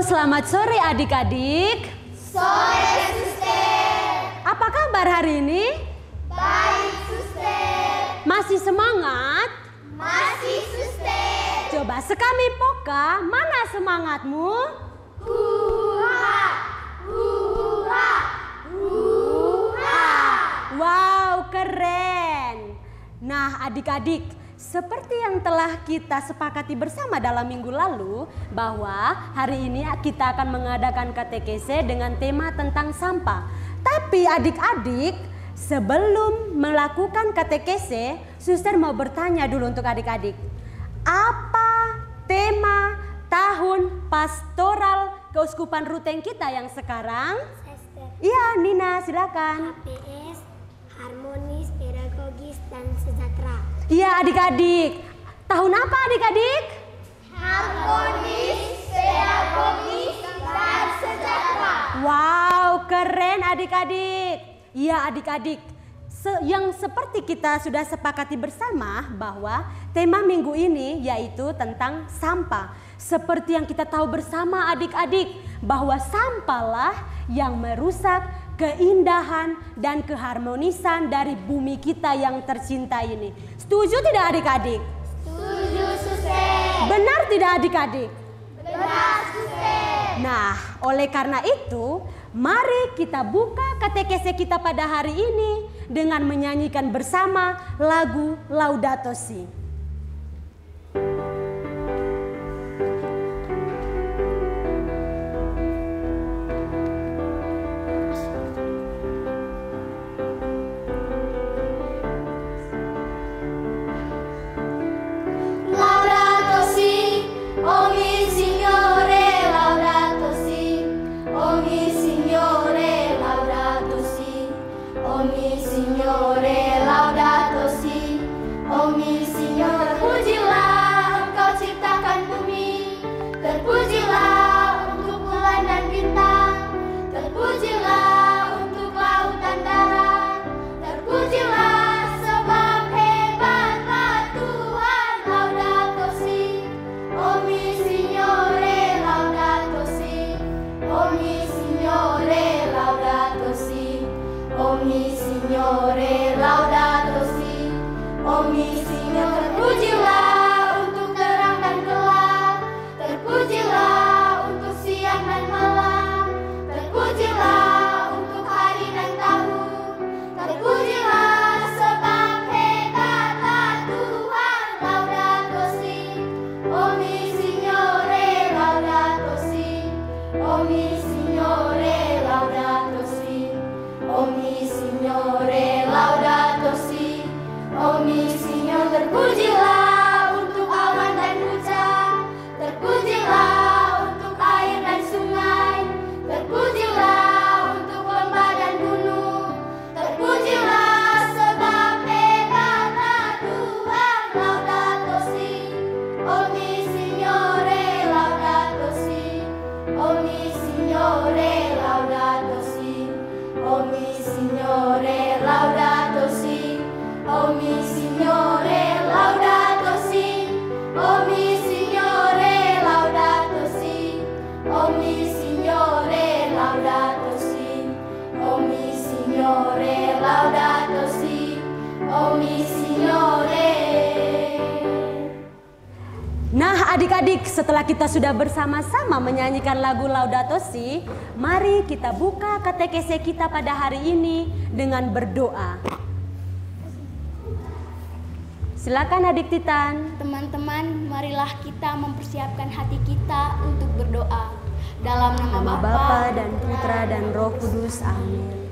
Selamat sore adik-adik. Sore, Suster. Apa kabar hari ini? Baik, Suster. Masih semangat? Masih, Suster. Coba sekami poka, mana semangatmu? Hurra! Hurra! Hurra! Wow, keren. Nah, adik-adik, seperti yang telah kita sepakati bersama dalam minggu lalu, bahwa hari ini kita akan mengadakan katekese dengan tema tentang sampah. Tapi adik-adik, sebelum melakukan katekese, Suster mau bertanya dulu untuk adik-adik. Apa tema tahun pastoral Keuskupan Ruteng kita yang sekarang? Iya, Nina, silakan. HPS, harmonis, pedagogis, dan sejahtera. Iya adik-adik, tahun apa adik-adik? Harmonis, pedagogis, dan sejahtera. Wow, keren adik-adik. Iya adik-adik, yang seperti kita sudah sepakati bersama bahwa tema minggu ini yaitu tentang sampah. Seperti yang kita tahu bersama adik-adik, bahwa sampahlah yang merusak keindahan dan keharmonisan dari bumi kita yang tercinta ini. Setuju tidak adik-adik? Setuju, Suster. Benar tidak adik-adik? Benar, Suster. Nah, oleh karena itu, mari kita buka katekese kita pada hari ini dengan menyanyikan bersama lagu Laudato Si. Nah adik-adik, setelah kita sudah bersama-sama menyanyikan lagu Laudato Si, mari kita buka katekese kita pada hari ini dengan berdoa. Silakan adik Titan. Teman-teman, marilah kita mempersiapkan hati kita untuk berdoa. Dalam nama Bapa dan Putra dan Roh Kudus. Amin.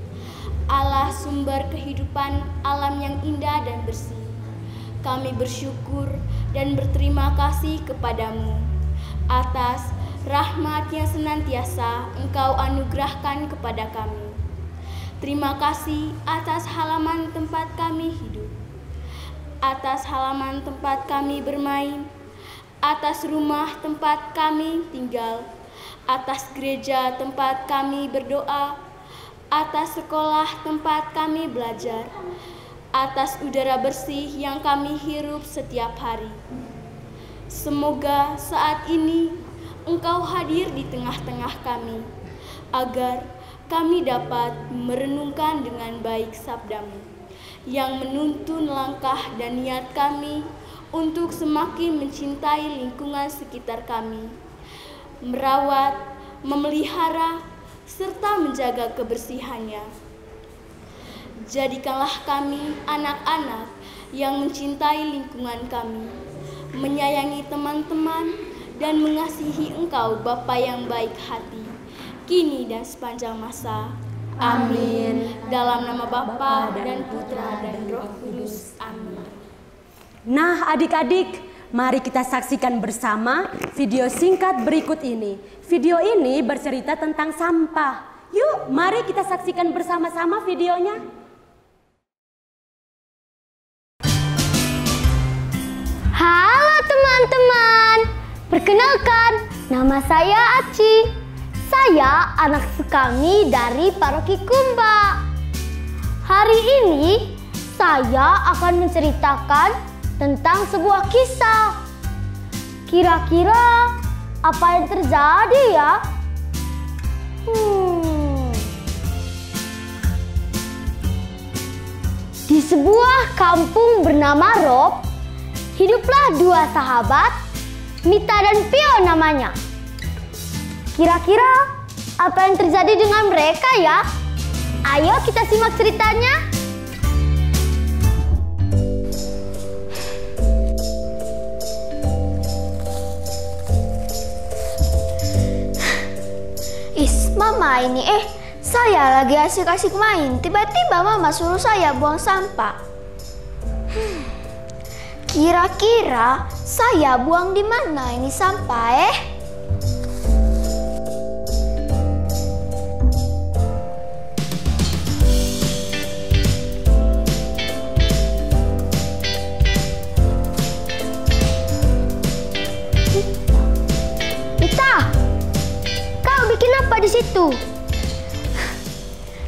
Allah sumber kehidupan alam yang indah dan bersih. Kami bersyukur dan berterima kasih kepadamu atas rahmat yang senantiasa Engkau anugerahkan kepada kami. Terima kasih atas halaman tempat kami hidup, atas halaman tempat kami bermain, atas rumah tempat kami tinggal, atas gereja tempat kami berdoa, atas sekolah tempat kami belajar, atas udara bersih yang kami hirup setiap hari. Semoga saat ini Engkau hadir di tengah-tengah kami, agar kami dapat merenungkan dengan baik sabdamu, yang menuntun langkah dan niat kami untuk semakin mencintai lingkungan sekitar kami, merawat, memelihara, serta menjaga kebersihannya. Jadikanlah kami anak-anak yang mencintai lingkungan kami, menyayangi teman-teman, dan mengasihi Engkau Bapa yang baik hati, kini dan sepanjang masa. Amin. Dalam nama Bapa dan Putra dan Roh Kudus. Amin. Nah adik-adik, mari kita saksikan bersama video singkat berikut ini. Video ini bercerita tentang sampah. Yuk, mari kita saksikan bersama-sama videonya. Halo teman-teman, perkenalkan, nama saya Aci. Saya anak sekami dari Paroki Kumba. Hari ini saya akan menceritakan tentang sebuah kisah. Kira-kira apa yang terjadi ya? Di sebuah kampung bernama Rob, hiduplah dua sahabat, Mita dan Pio namanya. Kira-kira apa yang terjadi dengan mereka ya? Ayo kita simak ceritanya. Mama ini saya lagi asik-asik main. Tiba-tiba mama suruh saya buang sampah. Kira-kira saya buang di mana ini sampah Di situ.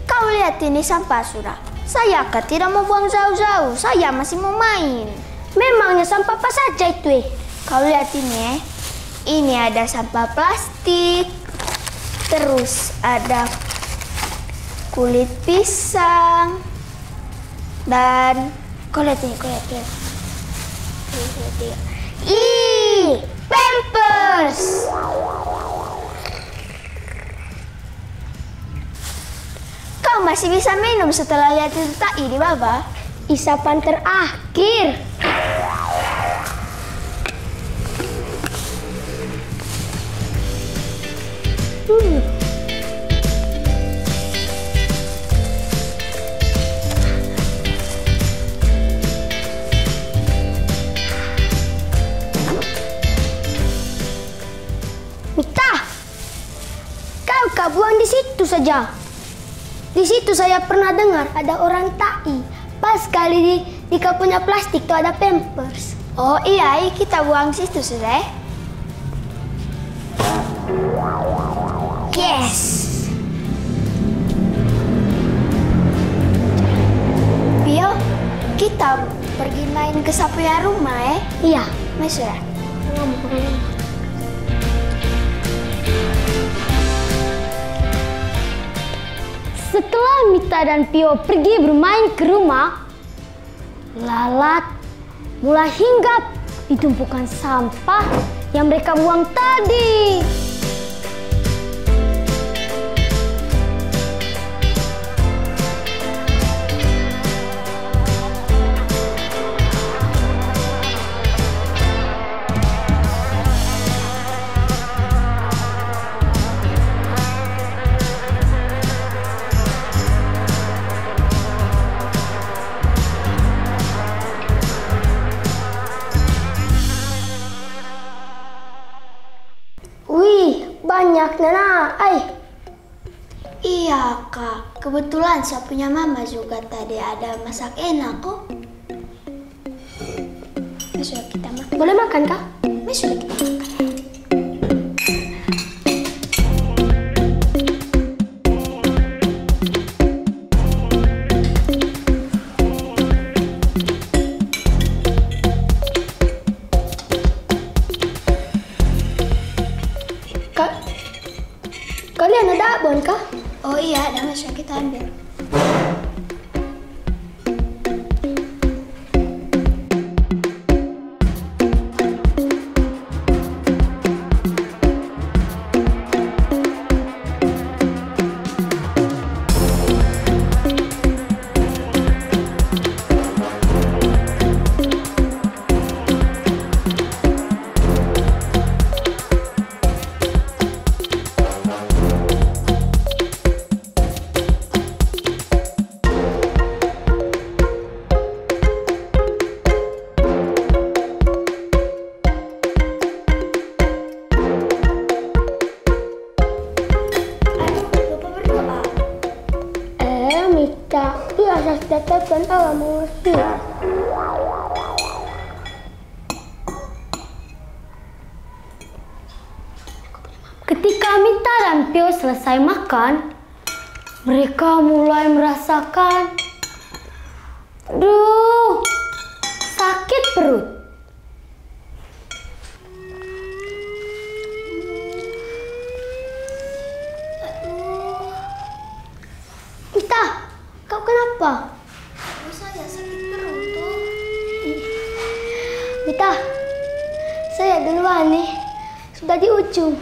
Kau lihat ini sampah sudah. Saya kan tidak mau buang jauh-jauh. Saya masih mau main. Memangnya sampah apa saja itu? Kau lihat ini Ini ada sampah plastik. Terus ada kulit pisang. Dan kau lihat ini, kau lihat. Ih, Pampers. Kau masih bisa minum setelah lihat itu tak ini, Baba? Isapan terakhir. Mita, kau buang di situ saja. Di situ saya pernah dengar ada orang tai. Pas kali di kau punya plastik tuh ada Pampers. Oh iya, kita buang situ sudah. Yes. Pio, kita pergi main ke Sapuya rumah Iya. Masuk ya? Setelah Mita dan Pio pergi bermain ke rumah, lalat mulai hinggap di tumpukan sampah yang mereka buang tadi. Banyak Nana, Iya kak, kebetulan saya punya mama juga tadi ada masak enak kok. Masuk kita makan. Boleh makan kak? Masuk kita makan. Kalian ada abon kah? Oh iya, ada Mas, kita ambil. Tetapkan alam mengusir. Ketika Mita dan Pio selesai makan, mereka mulai merasakan, aduh, sakit perut. Mita, kau kenapa? Saya sakit perut tuh. Mita, saya duluan nih, sudah di ujung.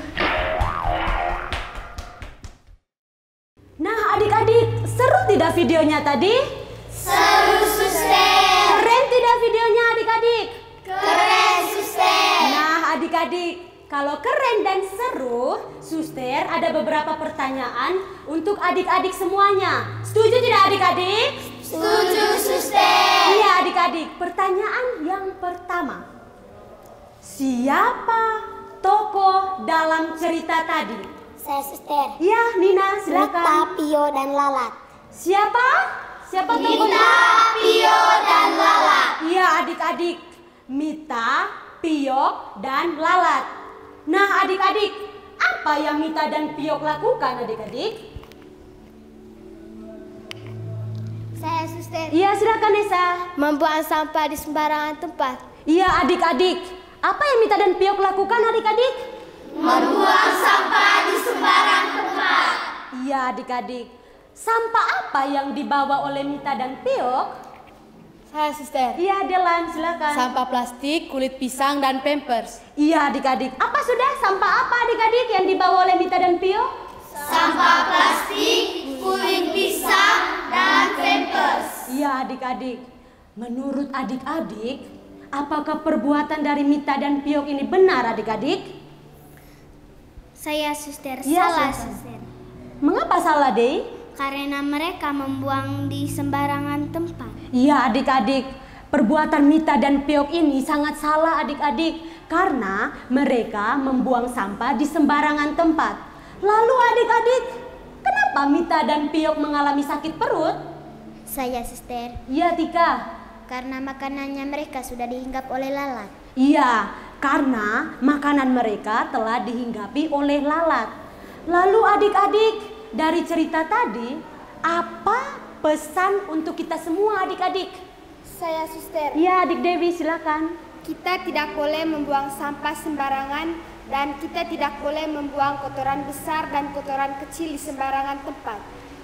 Nah adik-adik, seru tidak videonya tadi? Seru, Suster. Keren tidak videonya adik-adik? Keren, Suster. Nah adik-adik, kalau keren dan seru, Suster ada beberapa pertanyaan untuk adik-adik semuanya. Setuju tidak adik-adik? Setuju, Suster. Iya adik-adik, pertanyaan yang pertama. Siapa tokoh dalam cerita tadi? Saya, Suster. Iya Nina, Mita, silakan. Pio, dan Lalat. Siapa? Siapa tokohnya? Mita, Pio, dan Lalat. Iya adik-adik, Mita, Piok, dan Lalat. Nah adik-adik, apa yang Mita dan Piok lakukan adik-adik? Saya, Suster. Iya silakan Nesa. Membuang sampah di sembarangan tempat. Iya adik-adik, apa yang Mita dan Piok lakukan adik-adik? Membuang sampah di sembarang tempat. Iya adik-adik, sampah apa yang dibawa oleh Mita dan Piok? Saya, Suster. Iya Delan, silakan. Sampah plastik, kulit pisang, dan pampers. Iya adik-adik, apa sudah sampah apa adik-adik yang dibawa oleh Mita dan Piok? Sampah plastik, kulit pisang, dan pampers. Iya adik-adik, menurut adik-adik, apakah perbuatan dari Mita dan Piok ini benar adik-adik? Saya, Suster. Iya, Salah, silakan. Suster. Mengapa salah Dei? Karena mereka membuang di sembarangan tempat. Iya adik-adik, perbuatan Mita dan Piok ini sangat salah adik-adik. Karena mereka membuang sampah di sembarangan tempat. Lalu adik-adik, kenapa Mita dan Piok mengalami sakit perut? Saya, Suster. Iya Tika. Karena makanannya mereka sudah dihinggap oleh lalat. Iya, karena makanan mereka telah dihinggapi oleh lalat. Lalu adik-adik, dari cerita tadi, apa pesan untuk kita semua adik-adik? Saya, Suster. Iya adik Dewi silakan. Kita tidak boleh membuang sampah sembarangan dan kita tidak boleh membuang kotoran besar dan kotoran kecil di sembarangan tempat.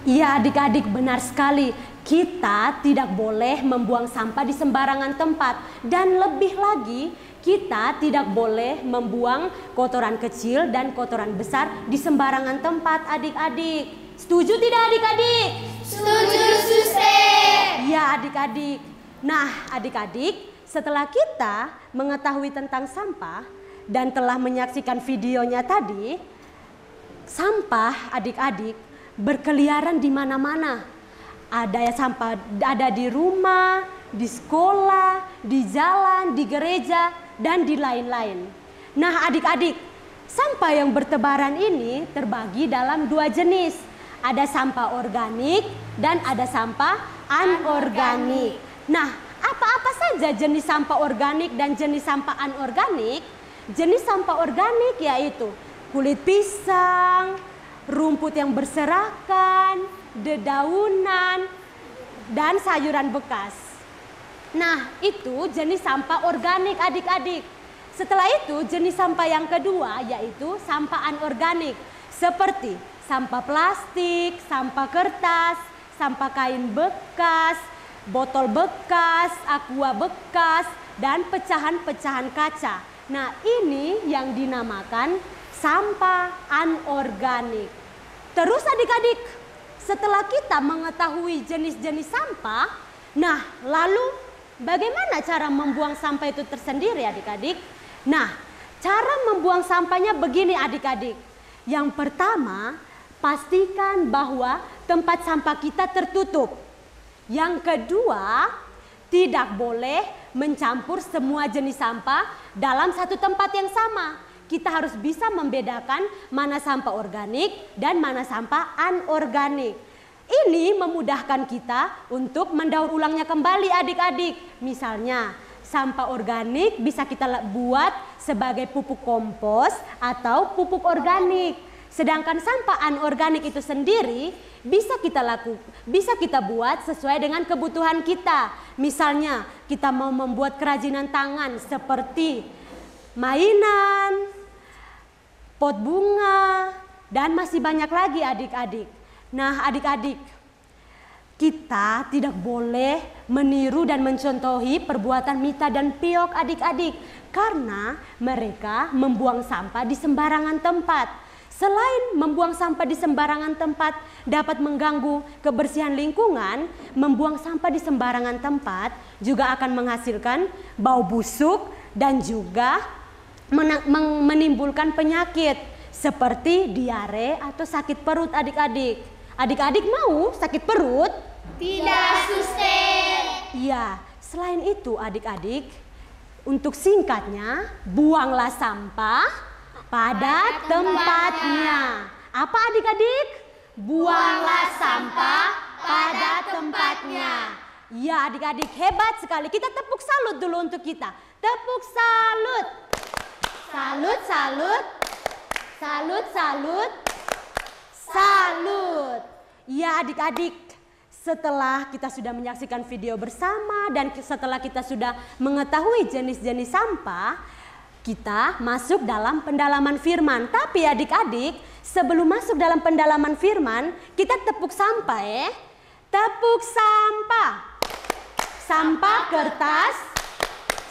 Iya adik-adik benar sekali, kita tidak boleh membuang sampah di sembarangan tempat. Dan lebih lagi, kita tidak boleh membuang kotoran kecil dan kotoran besar di sembarangan tempat adik-adik. Setuju tidak adik-adik? Setuju, Suster. Iya adik-adik. Nah adik-adik, setelah kita mengetahui tentang sampah dan telah menyaksikan videonya tadi, sampah adik-adik berkeliaran di mana-mana. Ada sampah ada di rumah, di sekolah, di jalan, di gereja, dan di lain-lain. Nah adik-adik, sampah yang bertebaran ini terbagi dalam dua jenis. Ada sampah organik dan ada sampah anorganik. Nah, apa-apa saja jenis sampah organik dan jenis sampah anorganik? Jenis sampah organik yaitu kulit pisang, rumput yang berserakan, dedaunan, dan sayuran bekas. Nah, itu jenis sampah organik adik-adik. Setelah itu jenis sampah yang kedua yaitu sampah anorganik. Seperti sampah plastik, sampah kertas, sampah kain bekas, botol bekas, aqua bekas, dan pecahan-pecahan kaca. Nah, ini yang dinamakan sampah anorganik. Terus adik-adik, setelah kita mengetahui jenis-jenis sampah, nah lalu bagaimana cara membuang sampah itu tersendiri adik-adik? Nah, cara membuang sampahnya begini adik-adik. Yang pertama, pastikan bahwa tempat sampah kita tertutup. Yang kedua, tidak boleh mencampur semua jenis sampah dalam satu tempat yang sama. Kita harus bisa membedakan mana sampah organik dan mana sampah anorganik. Ini memudahkan kita untuk mendaur ulangnya kembali adik-adik. Misalnya, sampah organik bisa kita buat sebagai pupuk kompos atau pupuk organik. Sedangkan sampah anorganik itu sendiri bisa kita buat sesuai dengan kebutuhan kita. Misalnya, kita mau membuat kerajinan tangan seperti mainan, pot bunga, dan masih banyak lagi adik-adik. Nah, adik-adik, kita tidak boleh meniru dan mencontohi perbuatan Mita dan Piok adik-adik, karena mereka membuang sampah di sembarangan tempat. Selain membuang sampah di sembarangan tempat dapat mengganggu kebersihan lingkungan, membuang sampah di sembarangan tempat juga akan menghasilkan bau busuk dan juga menimbulkan penyakit seperti diare atau sakit perut adik-adik. Adik-adik mau sakit perut? Tidak, Suster. Iya, selain itu adik-adik, untuk singkatnya, buanglah sampah pada tempatnya. Apa adik-adik? Buanglah sampah pada tempatnya. Ya adik-adik, hebat sekali. Kita tepuk salut dulu untuk kita. Tepuk salut. Salut, salut. Salut, salut. Salut. Ya adik-adik, setelah kita sudah menyaksikan video bersama dan setelah kita sudah mengetahui jenis-jenis sampah, kita masuk dalam pendalaman firman. Tapi adik-adik, sebelum masuk dalam pendalaman firman, kita tepuk sampah ya. Tepuk sampah. Sampah kertas,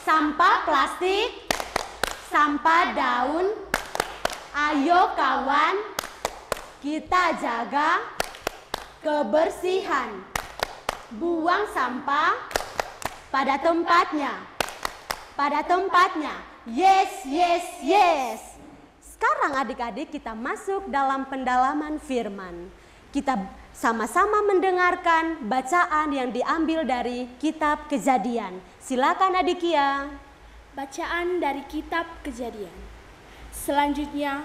sampah plastik, sampah daun. Ayo kawan, kita jaga kebersihan. Buang sampah pada tempatnya. Pada tempatnya. Yes, yes, yes. Sekarang adik-adik kita masuk dalam pendalaman firman. Kita sama-sama mendengarkan bacaan yang diambil dari kitab Kejadian. Silakan adik Kia. Bacaan dari kitab Kejadian. Selanjutnya,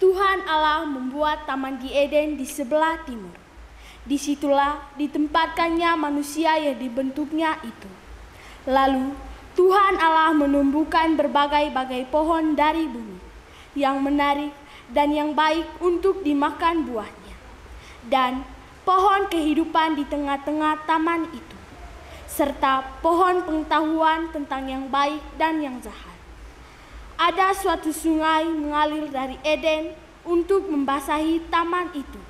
Tuhan Allah membuat taman di Eden di sebelah timur. Disitulah ditempatkannya manusia yang dibentuknya itu. Lalu Tuhan Allah menumbuhkan berbagai-bagai pohon dari bumi yang menarik dan yang baik untuk dimakan buahnya, dan pohon kehidupan di tengah-tengah taman itu, serta pohon pengetahuan tentang yang baik dan yang jahat. Ada suatu sungai mengalir dari Eden untuk membasahi taman itu,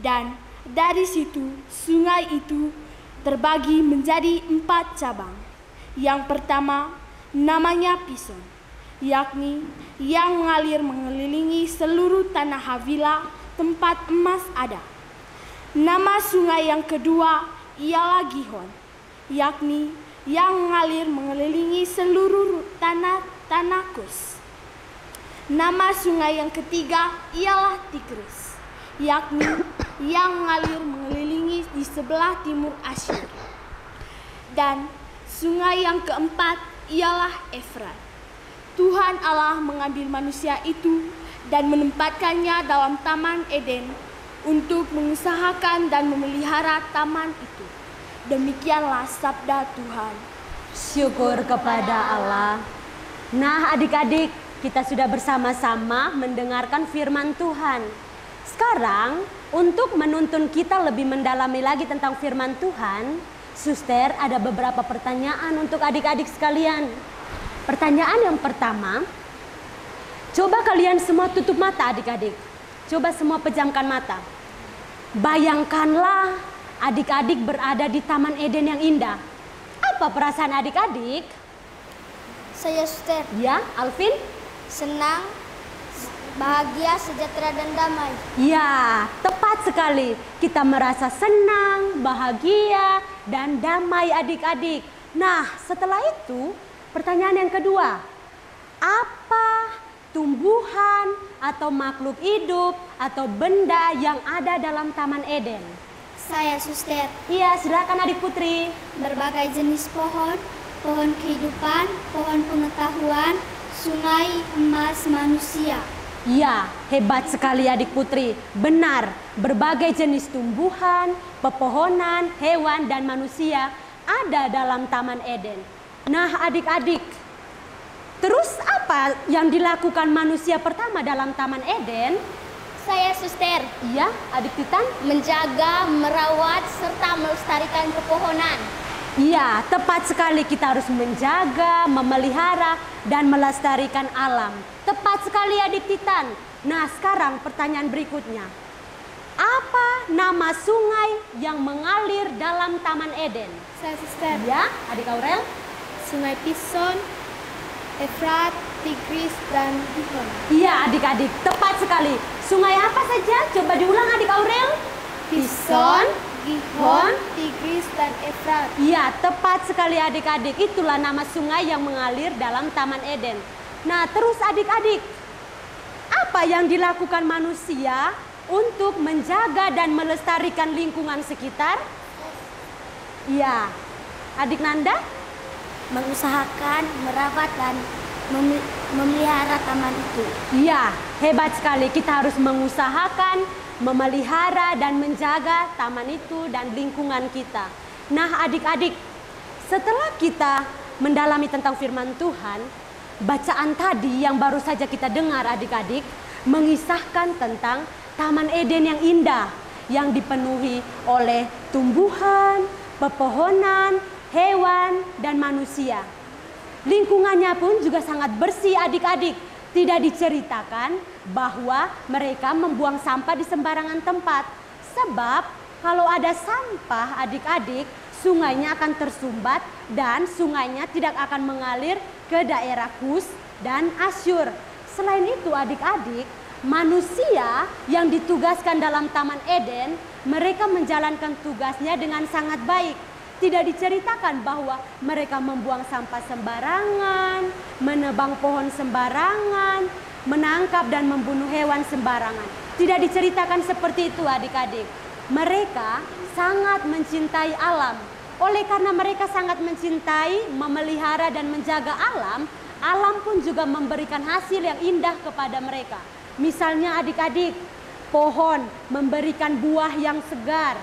dan dari situ sungai itu terbagi menjadi 4 cabang. Yang pertama namanya Pison, yakni yang mengalir mengelilingi seluruh tanah Havila tempat emas ada. Nama sungai yang kedua ialah Gihon, yakni yang mengalir mengelilingi seluruh tanah Kus. Nama sungai yang ketiga ialah Tigris, yakni yang mengalir mengelilingi di sebelah timur Asyur. Dan sungai yang keempat ialah Efrat. Tuhan Allah mengambil manusia itu dan menempatkannya dalam Taman Eden untuk mengusahakan dan memelihara taman itu. Demikianlah sabda Tuhan. Syukur kepada Allah. Nah adik-adik, kita sudah bersama-sama mendengarkan firman Tuhan. Sekarang untuk menuntun kita lebih mendalami lagi tentang firman Tuhan, Suster, ada beberapa pertanyaan untuk adik-adik sekalian. Pertanyaan yang pertama, coba kalian semua tutup mata adik-adik. Coba semua pejamkan mata. Bayangkanlah adik-adik berada di Taman Eden yang indah. Apa perasaan adik-adik? Saya Suster, Ya, Alvin? senang, bahagia, sejahtera dan damai. Ya, tepat sekali. Kita merasa senang, bahagia, dan damai adik-adik. Nah, setelah itu, pertanyaan yang kedua. Apa tumbuhan atau makhluk hidup atau benda yang ada dalam Taman Eden? Saya Suster, Iya, silakan adik putri. berbagai jenis pohon, pohon kehidupan, pohon pengetahuan, sungai, emas, manusia. Ya, hebat sekali adik putri. Benar, berbagai jenis tumbuhan, pepohonan, hewan, dan manusia ada dalam Taman Eden. Nah adik-adik, terus apa yang dilakukan manusia pertama dalam Taman Eden? Saya Suster, Iya, adik Titan? menjaga, merawat, serta melestarikan pepohonan. Iya, tepat sekali, kita harus menjaga, memelihara, dan melestarikan alam. Tepat sekali adik Titan. Nah sekarang pertanyaan berikutnya. Apa nama sungai yang mengalir dalam Taman Eden? Saya Suster. Ya, adik Aurel? Sungai Pison, Efrat, Tigris, dan Gihon. Iya adik-adik, tepat sekali. Sungai apa saja? Coba diulang adik Aurel. Pison, Gihon, Tigris, dan Efrat. Iya, tepat sekali adik-adik. Itulah nama sungai yang mengalir dalam Taman Eden. Nah, terus adik-adik, apa yang dilakukan manusia untuk menjaga dan melestarikan lingkungan sekitar? Iya, adik Nanda? Mengusahakan, merawat, dan memelihara taman itu. Iya, hebat sekali. Kita harus mengusahakan, memelihara, dan menjaga taman itu dan lingkungan kita. Nah adik-adik, setelah kita mendalami tentang firman Tuhan, bacaan tadi yang baru saja kita dengar adik-adik, mengisahkan tentang Taman Eden yang indah, yang dipenuhi oleh tumbuhan, pepohonan, hewan, dan manusia. Lingkungannya pun juga sangat bersih adik-adik. Tidak diceritakan bahwa mereka membuang sampah di sembarangan tempat. Sebab kalau ada sampah adik-adik, sungainya akan tersumbat dan sungainya tidak akan mengalir ke daerah Kus dan Asyur. Selain itu adik-adik, manusia yang ditugaskan dalam Taman Eden, mereka menjalankan tugasnya dengan sangat baik. Tidak diceritakan bahwa mereka membuang sampah sembarangan, menebang pohon sembarangan, menangkap dan membunuh hewan sembarangan. Tidak diceritakan seperti itu adik-adik. Mereka sangat mencintai alam. Oleh karena mereka sangat mencintai, memelihara dan menjaga alam, alam pun juga memberikan hasil yang indah kepada mereka. Misalnya adik-adik, pohon memberikan buah yang segar.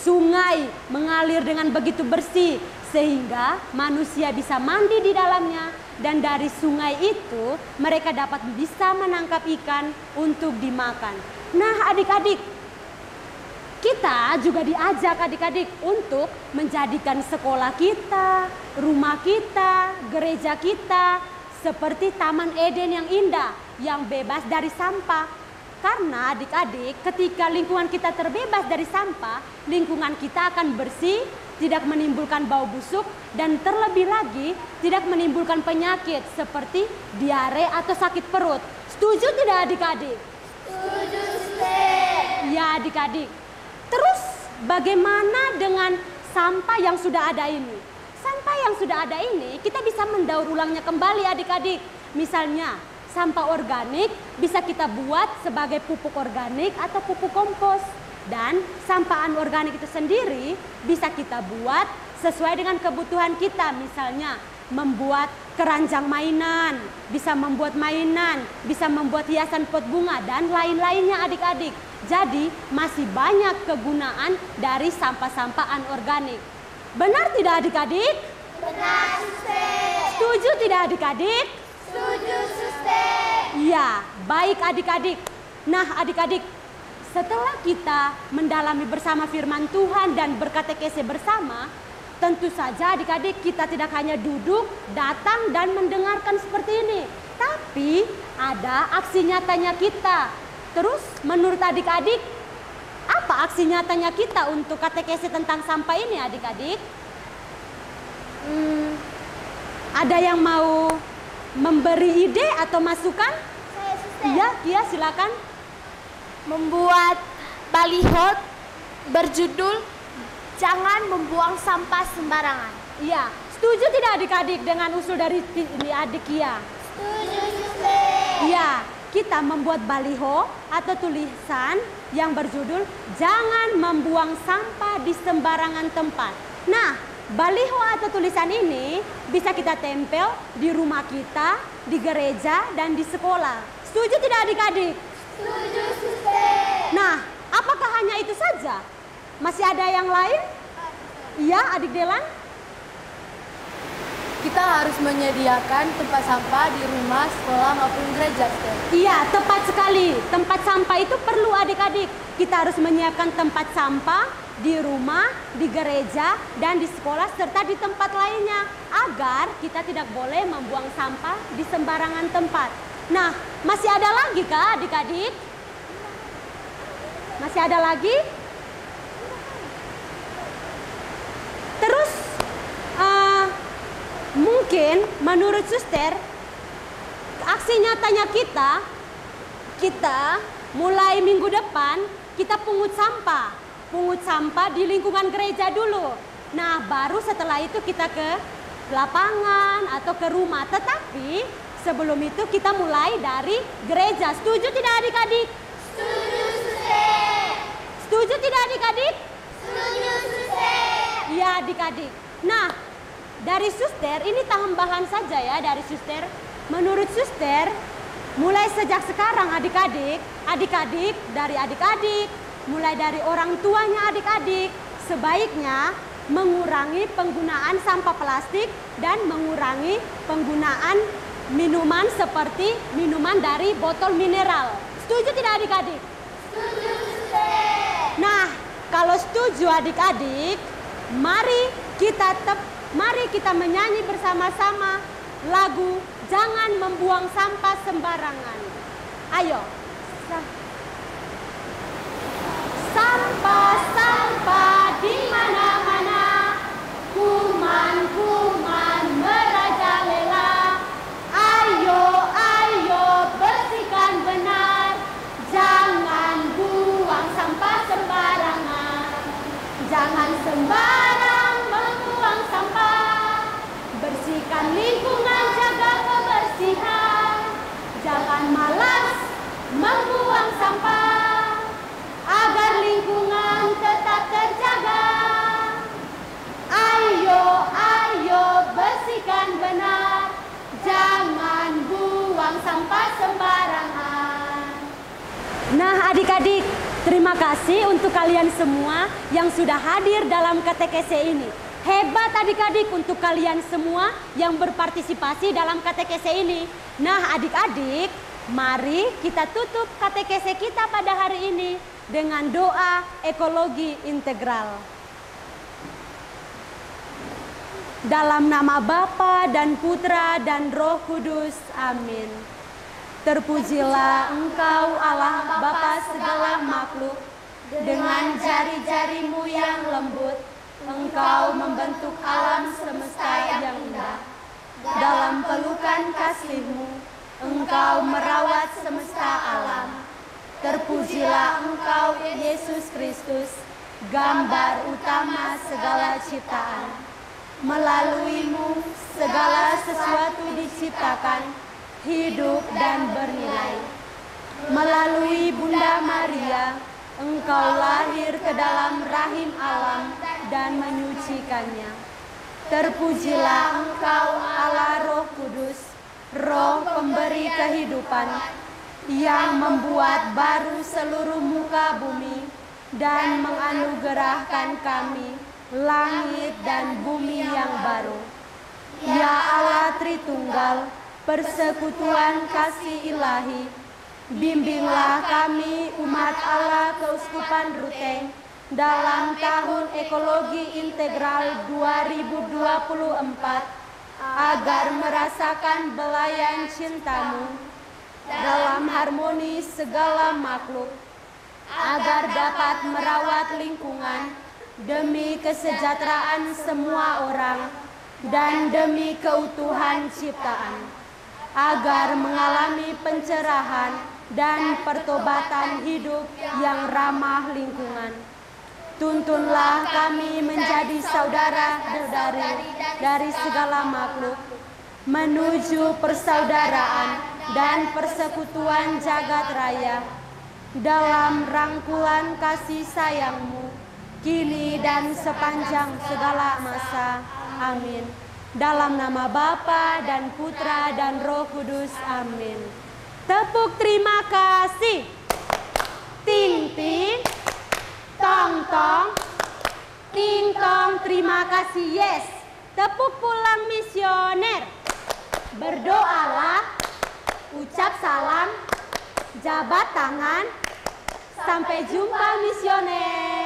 Sungai mengalir dengan begitu bersih sehingga manusia bisa mandi di dalamnya, dan dari sungai itu mereka dapat bisa menangkap ikan untuk dimakan. Nah adik-adik, kita juga diajak adik-adik untuk menjadikan sekolah kita, rumah kita, gereja kita seperti Taman Eden yang indah, yang bebas dari sampah. Karena adik-adik, ketika lingkungan kita terbebas dari sampah, lingkungan kita akan bersih, tidak menimbulkan bau busuk, dan terlebih lagi tidak menimbulkan penyakit seperti diare atau sakit perut. Setuju tidak adik-adik? Setuju, Suster. Ya adik-adik. Terus bagaimana dengan sampah yang sudah ada ini? Sampah yang sudah ada ini kita bisa mendaur ulangnya kembali adik-adik. Misalnya sampah organik bisa kita buat sebagai pupuk organik atau pupuk kompos. Dan sampah anorganik itu sendiri bisa kita buat sesuai dengan kebutuhan kita. Misalnya membuat keranjang mainan, bisa membuat mainan, bisa membuat hiasan pot bunga dan lain-lainnya adik-adik. Jadi masih banyak kegunaan dari sampah-sampah anorganik. Benar tidak adik-adik? Benar, Suster. Setuju tidak adik-adik? Setuju, Suster. Iya, baik adik-adik. Nah adik-adik, setelah kita mendalami bersama firman Tuhan dan berkatekese bersama, tentu saja adik-adik kita tidak hanya duduk, datang dan mendengarkan seperti ini. Tapi ada aksi nyatanya kita. Terus menurut adik-adik, apa aksi nyatanya kita untuk katekesi tentang sampah ini adik-adik? Ada yang mau memberi ide atau masukan? Saya suster. Iya, Kia silakan. Membuat baliho berjudul "Jangan Membuang Sampah Sembarangan". Iya, setuju tidak adik-adik dengan usul dari ini adik Kia? Setuju, suster. Iya, kita membuat baliho atau tulisan yang berjudul "Jangan Membuang Sampah di Sembarangan Tempat". Nah, baliho atau tulisan ini bisa kita tempel di rumah kita, di gereja, dan di sekolah. Setuju tidak adik-adik? Setuju, suster. Nah, apakah hanya itu saja? Masih ada yang lain? Iya, adik Delan? Kita harus menyediakan tempat sampah di rumah, sekolah maupun gereja, Sister. Iya, tepat sekali. Tempat sampah itu perlu adik-adik. Kita harus menyiapkan tempat sampah di rumah, di gereja, dan di sekolah, serta di tempat lainnya. Agar kita tidak boleh membuang sampah di sembarangan tempat. Nah, masih ada lagi kah adik-adik? Masih ada lagi? Terus, mungkin menurut suster, aksi nyatanya kita mulai minggu depan, kita pungut sampah di lingkungan gereja dulu. Nah, baru setelah itu kita ke lapangan atau ke rumah. Tetapi sebelum itu kita mulai dari gereja. Setuju tidak adik-adik? Setuju, suster. Setuju tidak adik-adik? Setuju, suster. Iya adik-adik. Nah, dari suster, ini tambahan saja ya dari suster. Menurut suster, mulai sejak sekarang adik-adik, mulai dari orang tuanya adik-adik, sebaiknya mengurangi penggunaan sampah plastik dan mengurangi penggunaan minuman seperti minuman dari botol mineral. Setuju tidak adik-adik? Setuju, suster. Nah, kalau setuju adik-adik, mari kita menyanyi bersama-sama lagu "Jangan Membuang Sampah Sembarangan". Ayo. Sampah-sampah di mana-mana, kuman-kuman merajalela. Ayo, ayo bersihkan benar, jangan buang sampah sembarangan. Jangan sembarang membuang sampah, bersihkan lingkungan, jaga kebersihan. Jangan malas membuang sampah, agar lingkungan tetap terjaga. Ayo, ayo bersihkan benar, jangan buang sampah sembarangan. Nah adik-adik, terima kasih untuk kalian semua yang sudah hadir dalam katekese ini. Hebat adik-adik untuk kalian semua yang berpartisipasi dalam katekese ini. Nah adik-adik, mari kita tutup katekese kita pada hari ini dengan doa ekologi integral. Dalam nama Bapa dan Putra dan Roh Kudus, amin. Terpujilah Engkau Allah Bapa segala makhluk, dengan jari-jarimu yang lembut, Engkau membentuk alam semesta yang indah. Dalam pelukan kasih-Mu, Engkau merawat semesta alam. Terpujilah Engkau Yesus Kristus, gambar utama segala ciptaan. Melalui-Mu segala sesuatu diciptakan, hidup dan bernilai. Melalui Bunda Maria, Engkau lahir ke dalam rahim alam dan menyucikannya. Terpujilah Engkau Allah Roh Kudus, Roh pemberi kehidupan, yang membuat baru seluruh muka bumi dan menganugerahkan kami langit dan bumi yang baru. Ya Allah Tritunggal, persekutuan kasih ilahi, bimbinglah kami umat Allah Keuskupan Ruteng dalam tahun ekologi integral 2024 agar merasakan belayan cinta-Mu, dalam harmoni segala makhluk, agar dapat merawat lingkungan demi kesejahteraan semua orang dan demi keutuhan ciptaan, agar mengalami pencerahan dan pertobatan hidup yang ramah lingkungan. Tuntunlah kami menjadi saudara-saudari dari segala makhluk, menuju persaudaraan dan persekutuan jagat raya, dalam rangkulan kasih sayang-Mu, kini dan sepanjang segala masa. Amin. Dalam nama Bapa dan Putra dan Roh Kudus. Amin. Tepuk terima kasih. Ting ting, tong tong, ting tong, terima kasih. Yes. Tepuk pulang misioner. Berdoalah, ucap salam, jabat tangan. Sampai jumpa misioner.